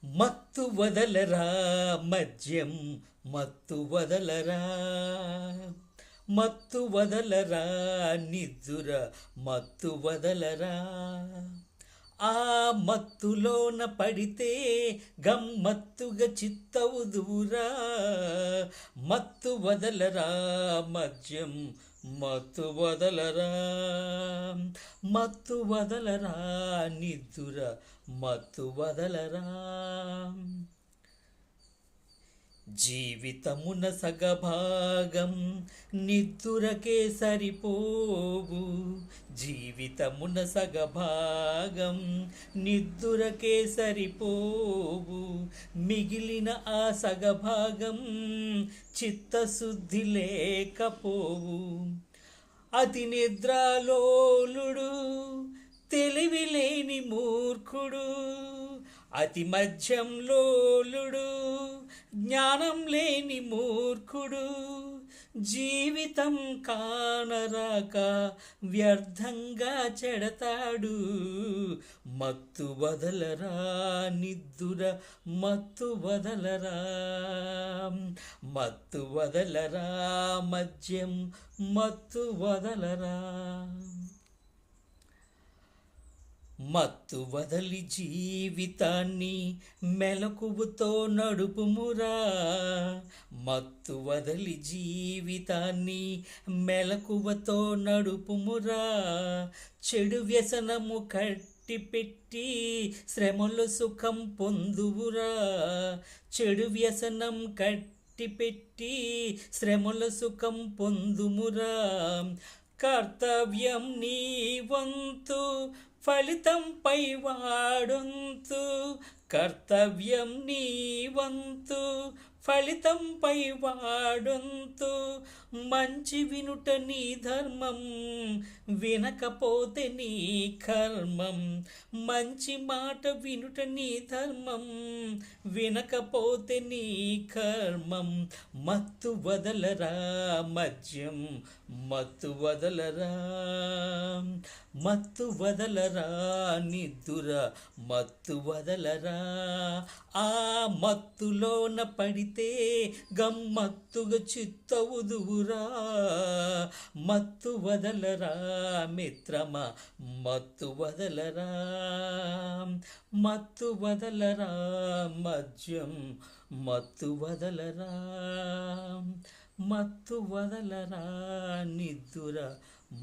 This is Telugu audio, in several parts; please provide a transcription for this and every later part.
మత్తు వదలరా మద్యం మత్తు వదలరా, మత్తు వదలరా నిద్దుర మత్తు వదలరా. ఆ మత్తులోన పడితే గమ్మత్తుగా చిత్తవు దూరా. మత్తు వదలరా మద్యం మత్తు వదలరా, మత్తు వదలరా నిద్దుర మత్తు వదలరా. జీవితమున సగభాగం నిద్దురకే సరిపోవు, జీవితమున సగభాగం నిద్దురకే సరిపోవు. మిగిలిన ఆ సగభాగం చిత్తశుద్ధి లేకపోవు. అతి నిద్రాలోలుడు తెలివిలేని మూర్ఖుడు, అతి మధ్యంలోలుడు జ్ఞానం లేని మూర్ఖుడు. జీవితం కానరాక వ్యర్థంగా చెడతాడు. మత్తు వదలరా నిద్దుర మత్తు వదలరా, మత్తు వదలరా మద్యం మత్తు వదలరా. మత్తు వదలి జీవితాన్ని మెలకువతో నడుపుమురా, మత్తు వదలి జీవితాన్ని మెలకువతో నడుపుమురా. చెడు వ్యసనము కట్టిపెట్టి శ్రమలు సుఖం పొందువురా, చెడు వ్యసనం కట్టిపెట్టి శ్రమల సుఖం పొందుమురా. కర్తవ్యం నీ వంతు ఫలితంపై వాడొంతు, కర్తవ్యం నీ వంతు ఫలితంపై వాడొంతు. మంచి వినుట నీ ధర్మం, వినకపోతే నీ కర్మం. మంచి మాట వినుట నీ ధర్మం, వినకపోతే నీ కర్మం. మత్తు వదలరా మద్యం మత్తు వదలరా, మత్తు వదలరా నిద్దుర మత్తు వదలరా. ఆ మత్తులోన పడితే గమ్మత్తుగా చిత్తవు దూరా. మత్తు వదలరా మిత్రమా మత్తు వదలరా, మత్తు వదలరా మద్యం మత్తు వదలరా, మత్తు వదలరా నిద్దుర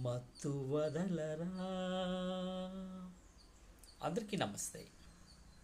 మత్తు వదలరా. అందరికీ నమస్తే.